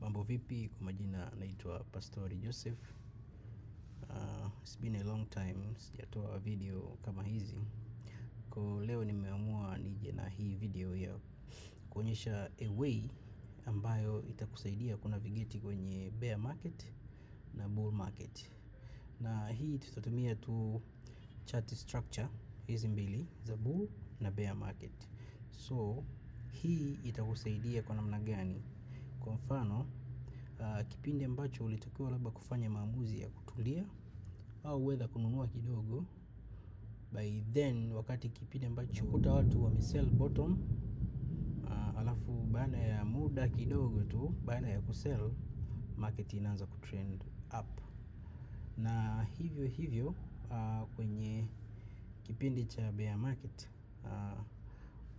Mambo vipi? Kwa majina naitwa Pastori Joseph. It's been a long time sijatoa video kama hizi. Kwa leo nimeamua nije na hii video ya kuonyesha a way ambayo itakusaidia kunavigate kwenye bear market na bull market. Na hii tutatumia tu chart structure hizi mbili za bull na bear market. So hii itakusaidia kwa namna gani? Kwa mfano, kipindi ambacho ulitakiwa labda kufanya maamuzi ya kutulia au whether kununua kidogo, by then wakati kipindi ambacho kuta watu wamesell bottom, alafu baada ya muda kidogo tu baada ya kusell, market inaanza kutrend up. Na hivyo kwenye kipindi cha bear market,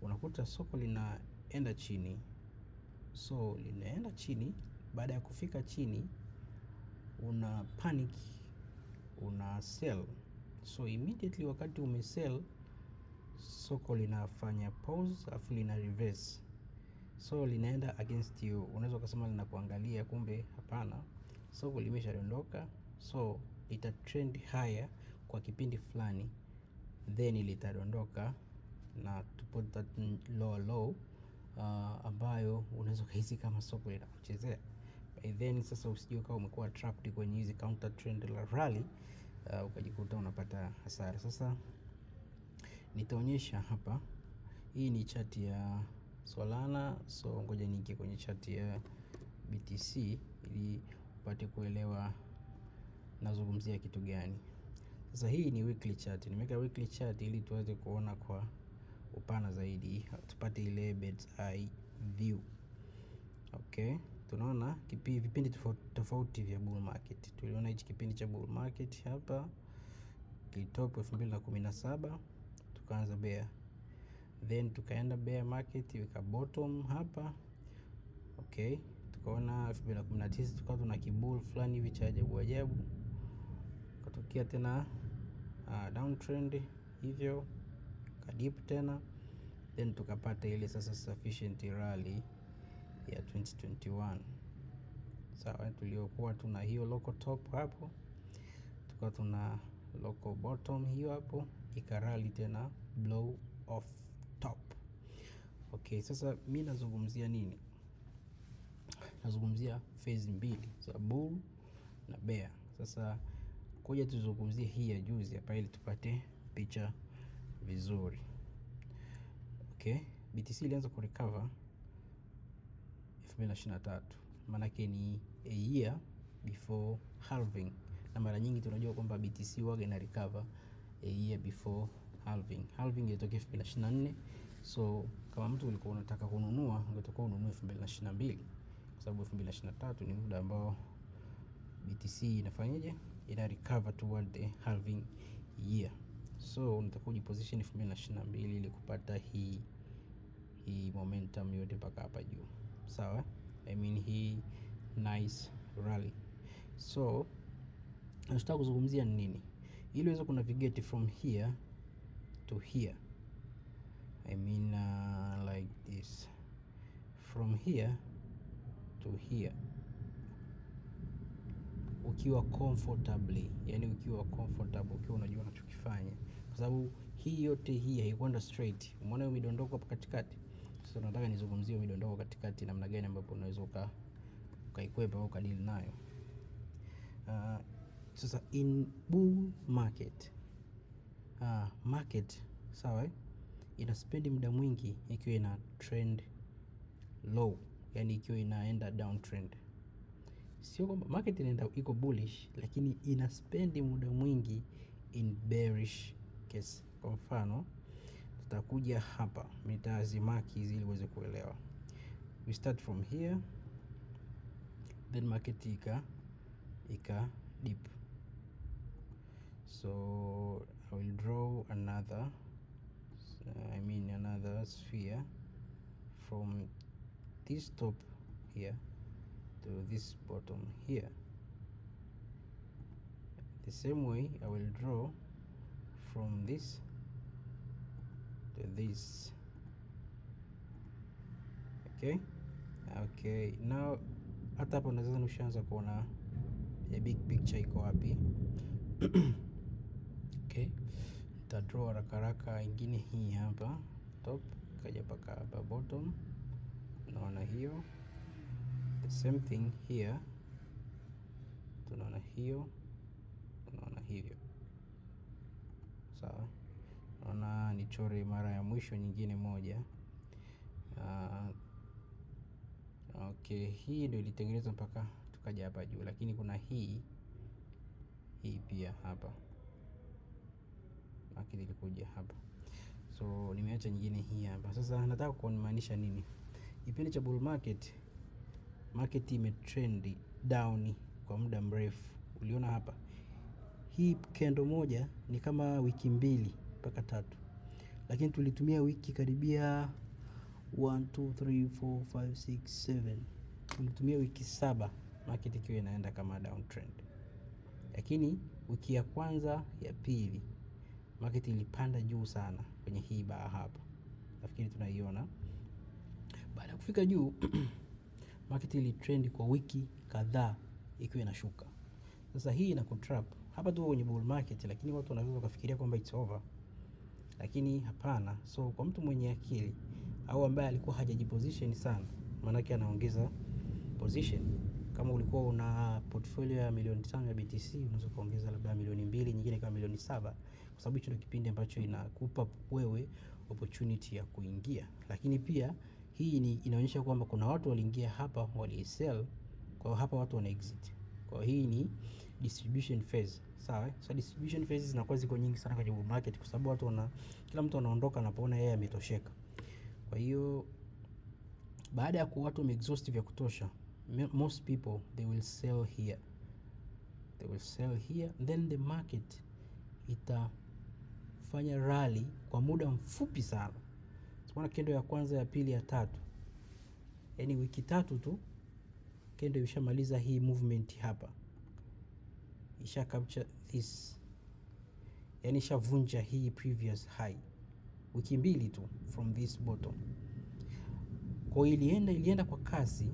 unakuta soko linaenda chini. So linaenda chini, baada ya kufika chini una panic, una sell. So immediately wakati umesell, soko linafanya pause afu lina reverse. So linaenda against you. Unaweza kusema linakuangalia, kumbe hapana, soko limeshadondoka. So ita trend higher kwa kipindi fulani, then litadondoka na to put that low ambayo unaweza kuhisi kama soko linakuchezea. By then sasa usijue kama umekuwa trapped kwenye hizi counter trend la rally, ukajikuta unapata hasara. Sasa nitaonyesha hapa, hii ni chart ya Solana. So ngoja niingie kwenye chart ya BTC ili upate kuelewa nazungumzia kitu gani. Sasa hii ni weekly chart. Nimeweka weekly chart ili tuweze kuona kwa upana zaidi, tupate ile bird's eye view. Okay, tunaona vipindi tofauti vya bull market. Tuliona hichi kipindi cha bull market hapa kitop 2017, tukaanza bear, then tukaenda bear market wika bottom hapa. Okay, tukaona 2019 tukawa tuna kibull fulani hivi cha ajabu, katokea tena downtrend hivyo kadip tena, then tukapata ile sasa sufficient rally ya 2021. Sawa, tuliokuwa tuna hiyo local top hapo, tukawa tuna local bottom hiyo hapo, ikarali tena blow off top. Okay, sasa mimi nazungumzia nini? Nazungumzia phase mbili za bull na bear. Sasa koja tuzungumzie hii ya juzi hapa ili tupate picha vizuri. Okay, BTC ilianza kurecover 2023. Manake ni a year before halving. Na mara nyingi tunajua kwamba BTC waga ina recover a year before halving. Halving ilitokea 2024. So kama mtu ulikuwa unataka kununua, ungetakiwa ununue 2022, kwa sababu 2023 ni muda ambao BTC inafanyaje, ina recover toward the halving year. So unatakiwa ujiposition 2022 ili kupata hii momentum yote mpaka hapa juu. Sawa? I mean hii nice rally. So nataka kuzungumzia nini? Ili uweze kunavigate from here to here. I mean like this. From here to here. Ukiwa comfortably, yani ukiwa comfortable, ukiwa unajua unachokifanya. Kwa sababu hii yote hii haikwenda straight. Umeona hiyo midondoko hapa katikati? Sasa nataka nizungumzie midondoko katikati namna gani ambapo unaweza ukaikwepa au ukadili nayo. Sasa in bull market, market sawa, ina spend muda mwingi ikiwa ina trend low, yani ikiwa inaenda downtrend. Sio kwamba market inaenda iko bullish, lakini ina spend muda mwingi in bearish case. Kwa mfano tutakuja hapa, nitazimaki ili uweze kuelewa. We start from here, then market ika dip. So I will draw another sphere from this top here to this bottom here. The same way I will draw from this to this. Okay, now hata hapo nadhani ushaanza kuona a big picture iko wapi. Okay, nita draw haraka ingine hii hapa top, kaja paka hapa bottom, tunaona hiyo. The same thing here, tunaona hiyo, tunaona hivyo. Sawa, naona nichore mara ya mwisho nyingine moja. Okay, hii ndio ilitengenezwa mpaka tukaja hapa juu, lakini kuna hii pia hapa, lakini ilikuja hapa, so nimeacha nyingine hii hapa. Sasa nataka kumaanisha nini? Kipindi cha bull market, market imetrend down kwa muda mrefu. Uliona hapa, hii candle moja ni kama wiki 2 mpaka 3, lakini tulitumia wiki karibia 1 2 3 4 5 6 7, tulitumia wiki 7 market ikiwa inaenda kama downtrend. Lakini wiki ya kwanza ya pili market ilipanda juu sana kwenye hii bar hapa, nafikiri tunaiona. Baada ya kufika juu market ilitrend kwa wiki kadhaa ikiwa inashuka. Sasa hii ina trap hapa tu kwenye bull market, lakini watu wanaweza kufikiria kwamba it's over, lakini hapana. So kwa mtu mwenye akili au ambaye alikuwa hajajiposition sana, maana yake anaongeza position. Kama ulikuwa una portfolio ya milioni 5 ya BTC, unaweza kuongeza labda milioni 2, nyingine kama milioni 7, kwa sababu hicho ndio kipindi ambacho inakupa wewe opportunity ya kuingia. Lakini pia hii inaonyesha kwamba kuna watu waliingia hapa walisell, kwa hapa watu wana exit. Kwa hii ni distribution phase, sawa? So distribution phases zinakuwa ziko nyingi sana kwenye bull market, kwa sababu kila mtu anaondoka anapoona yeye ametosheka. Kwa hiyo baada ya kuwa watu wameexhaust vya kutosha, most people they will sell here, then the market itafanya rally kwa muda mfupi sana. Tunaona kendo ya kwanza, ya pili, ya tatu, yani wiki 3 tu kendo imeshamaliza hii movement hapa, isha capture this, yani ishavunja hii previous high wiki 2 tu from this bottom. Kwa ilienda kwa kasi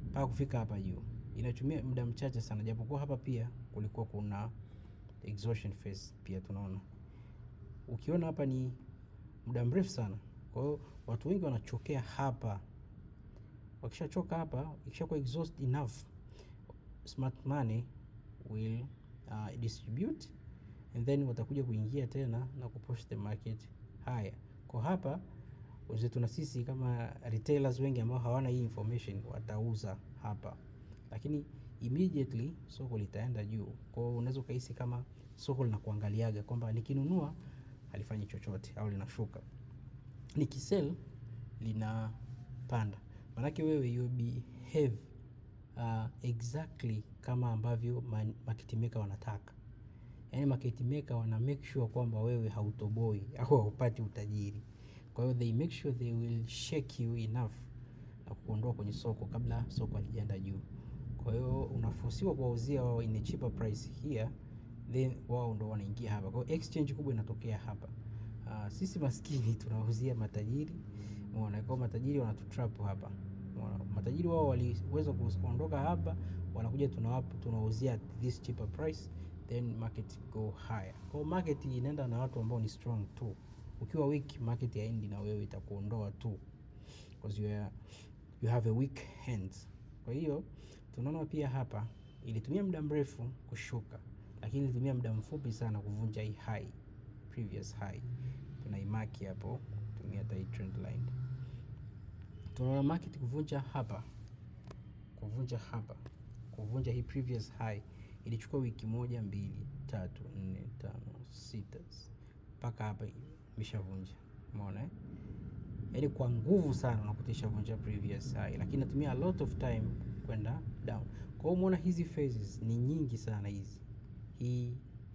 mpaka kufika hapa juu. Inatumia muda mchache sana, japokuwa hapa pia kulikuwa kuna exhaustion phase pia tunaona. Ukiona hapa ni muda mrefu sana. Kwa hiyo watu wengi wanachokea hapa. Wakishachoka hapa, ikishakuwa exhaust enough, smart money will distribute, and then watakuja kuingia tena na kupush the market higher. Kwa hapa wenzetu na sisi kama retailers wengi ambao hawana hii information watauza hapa, lakini immediately soko litaenda juu. Kwa hiyo unaweza kuhisi kama soko linakuangaliaga kwamba nikinunua halifanyi chochote au linashuka, nikisell linapanda. Maana wewe you behave exactly kama ambavyo market maker wanataka. Yani market maker wana make sure kwamba wewe hautoboi au haupati utajiri. Kwa hiyo they make sure they will shake you enough na kuondoa kwenye soko kabla soko halijaenda juu. Kwa hiyo unaforsiwa kuwauzia wao in a cheaper price here, then wao ndo wanaingia hapa. Kwa hiyo exchange kubwa inatokea hapa. Sisi maskini tunauzia matajiri. Unaona, kwa matajiri wanatutrap hapa. Matajiri wao waliweza kuondoka hapa, wanakuja tunawauzia this cheaper price, then market go higher. Kwa market inaenda na watu ambao ni strong tu. Ukiwa weak, market haendi na wewe, itakuondoa tu, because you have a weak hands. Kwa hiyo tunaona pia hapa ilitumia muda mrefu kushuka, lakini ilitumia muda mfupi sana kuvunja hii high, previous high. Tunaimaki hapo kutumia trend line. Tunaona market kuvunja hapa, kuvunja hii previous high ilichukua wiki 1 2 3 4 5 6 mpaka hapa imeshavunja. Umeona yaani kwa nguvu sana unakutisha vunja previous high, lakini natumia a lot of time kwenda down. Kwa hiyo umeona hizi phases ni nyingi sana hizi.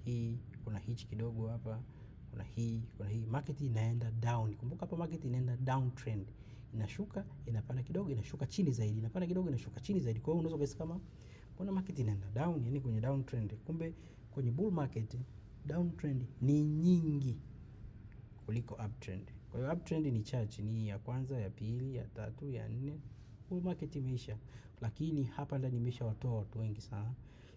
Hii kuna hichi kidogo hapa, kuna hii market inaenda down. Kumbuka hapa market inaenda down trend. Inashuka, inapanda kidogo, inashuka chini zaidi, inapanda kidogo, inashuka chini zaidi. Kwa hiyo unaweza kuhisi kama mbona market inaenda down, yani kwenye down trend. Kumbe kwenye bull market down trend ni nyingi kuliko uptrend. Kwa hiyo uptrend ni chache, ni ya kwanza, ya pili, ya tatu, ya 4, bull market imeisha, lakini hapa ndani imeshawatoa watu wengi sana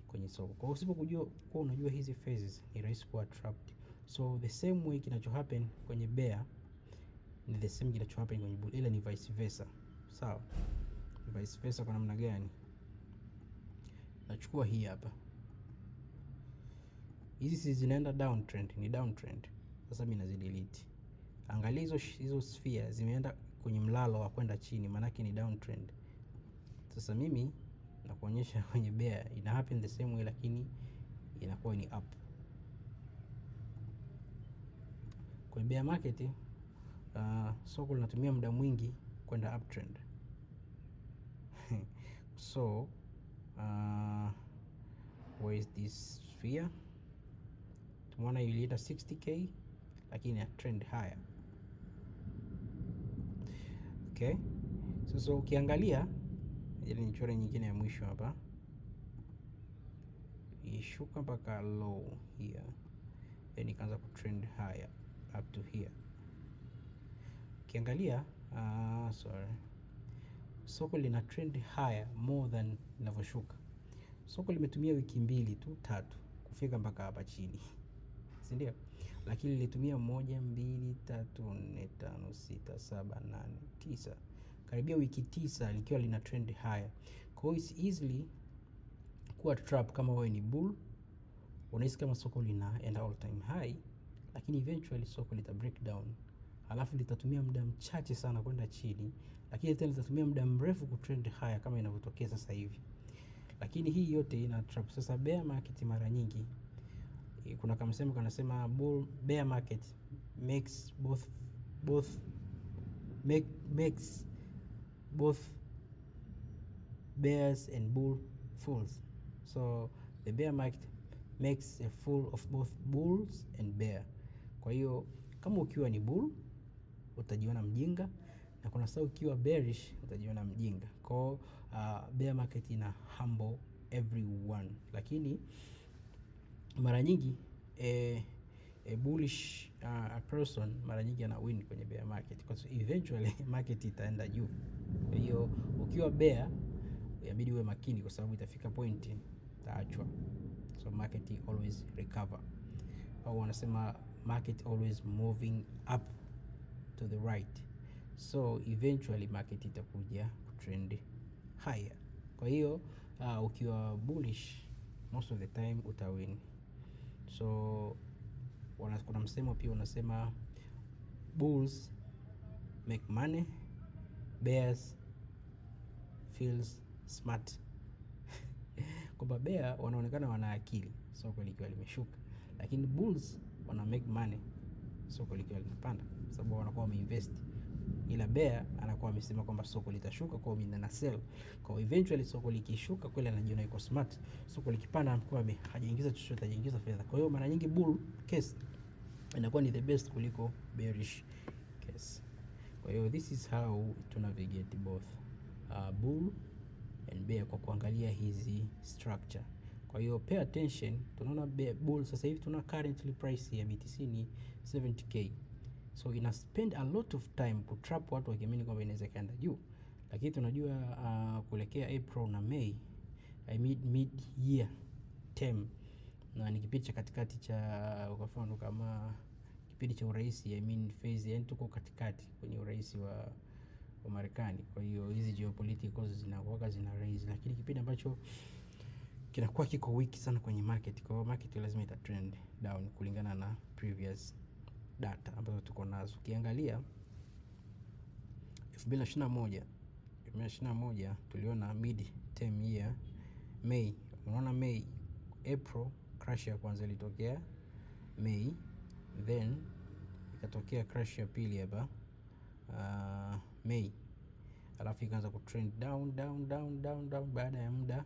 kwenye soko. Kwa hiyo usipokujua kwa unajua hizi phases, ni rahisi kuwa trapped. So the same way kinacho happen kwenye bear ni the same kinacho happen kwenye bull, ila ni vice versa. Sawa, vice versa kwa namna gani? Nachukua hii hapa, hizi si zinaenda downtrend, ni downtrend. Sasa mimi nazi delete. Angalia hizo sphere zimeenda kwenye mlalo wa kwenda chini, maana yake ni downtrend. Sasa mimi nakuonyesha kwenye bear ina happen the same way, lakini inakuwa ni up. Kwenye bear market soko linatumia muda mwingi kwenda uptrend. So where is this sphere? Tumeona iliita 60k lakini ya trend higher. Okay, so ukiangalia ile nichore nyingine ya mwisho hapa, ishuka mpaka low here, then ikaanza kutrend higher up to here. Ukiangalia soko lina trend higher more than linavyoshuka. Soko limetumia wiki 2 tu 3 kufika mpaka hapa chini, si ndio? Lakini lilitumia 1 2 3 4 5 6 7 8 9, karibia wiki 9 likiwa lina trend higher. Kwa hiyo it's easily kuwa trap kama wewe ni bull, unahisi kama soko linaenda all time high, lakini eventually soko lita break down, alafu litatumia muda mchache sana kwenda chini, lakini tena litatumia muda mrefu kutrend higher kama inavyotokea sasa hivi. Lakini hii yote ina trap. Sasa bear market mara nyingi kuna kama msemo kanasema bear market makes both bears and bull fools. So the bear market makes a fool of both bulls and bear. Kwa hiyo kama ukiwa ni bull utajiona mjinga, na kuna saa ukiwa bearish utajiona mjinga. Kwa bear market ina humble everyone, lakini mara nyingi a bullish person mara nyingi ana win kwenye bear market, because eventually market itaenda juu. Kwa hiyo ukiwa bear inabidi uwe makini, kwa sababu itafika point itaachwa. So market always recover, au wanasema market always moving up to the right. So eventually market itakuja trend higher. Kwa hiyo ukiwa bullish most of the time utawin. So kuna msemo pia unasema bulls make money, bears feels smart. Kwamba bear wanaonekana wana akili soko likiwa limeshuka, lakini bulls wana make money soko likiwa linapanda, sababu wanakuwa wameinvest. Ila bear anakuwa amesema kwamba soko litashuka, kwa hiyo mimi na sell. Kwa eventually soko likishuka kweli anajiona yuko smart, soko likipanda anakuwa hajaingiza chochote, hajaingiza fedha. Kwa hiyo mara nyingi bull case inakuwa ni the best kuliko bearish case. Kwa hiyo this is how to navigate both bull and bear kwa kuangalia hizi structure. Kwa hiyo pay attention. Tunaona bull sasa hivi tuna currently price ya BTC ni 70k. So ina spend a lot of time ku trap watu wakiamini kwamba inaweza kaenda juu, lakini tunajua kuelekea April na May, mid year term, na ni kipindi cha katikati cha, kwa mfano kama kipindi cha urais, phase, yani tuko katikati kwenye urais wa Marekani. Kwa hiyo hizi geopoliticals zinakuwa zina raise, lakini kipindi ambacho kinakuwa kiko weak sana kwenye market. Kwa hiyo market lazima ita trend down kulingana na previous data ambazo tuko nazo. Ukiangalia 2021 tuliona mid term year May. Unaona May, April crash ya kwanza ilitokea May, then ikatokea crash ya pili hapa May, alafu ikaanza kutrend down. Baada ya muda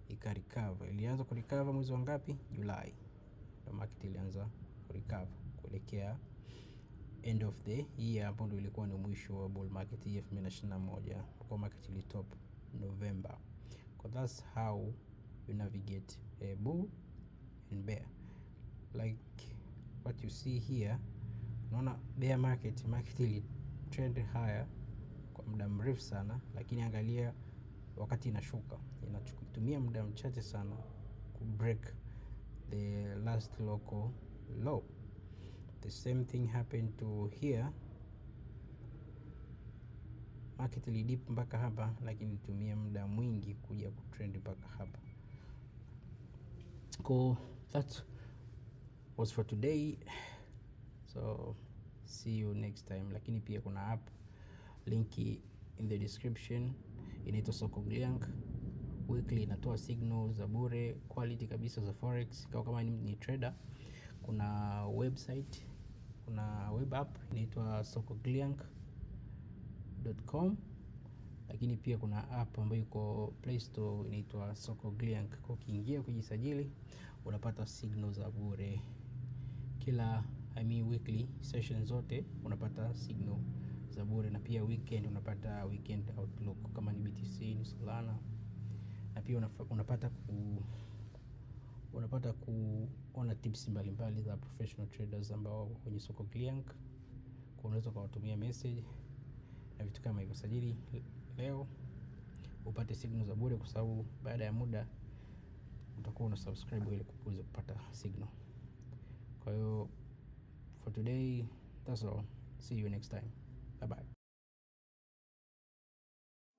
ikarecover. Ilianza kurecover mwezi wa ngapi? Julai. The market ilianza kurecover kuelekea end of the year, hapo ndio ilikuwa ni mwisho wa bull market 2021, kwa market ili top November. That's how you navigate a bull and bear. Like what you see here, unaona bear market ili trend higher kwa muda mrefu sana, lakini angalia wakati inashuka, inatumia muda mchache sana ku break the last local low. The same thing happened to here. Market ilidip mpaka hapa, lakini ilitumia muda mwingi kuja kutrend mpaka hapa. Cool, that was for today, so see you next time. Lakini pia kuna app, linki in the description, inaitwa Sokogleanc. Weekly inatoa signals za bure, quality kabisa za forex. Kama ni trader, kuna website, kuna web app inaitwa sokogleanc.com, lakini pia kuna app ambayo iko Play Store inaitwa Sokogleanc. Kwa ukiingia kujisajili, unapata signals za bure kila weekly session zote unapata signal za bure, na pia weekend unapata weekend outlook kama ni BTC, ni Solana, na pia unapata kuona tips mbalimbali za professional traders ambao kwenye Sokogleanc. Kwa unaweza kuwatumia message na vitu kama hivyo. Sajili leo upate signal za bure, kwa sababu baada ya muda utakuwa una subscribe ili kuweza kupata signal. Kwa hiyo for today, that's all. See you next time. Bye bye.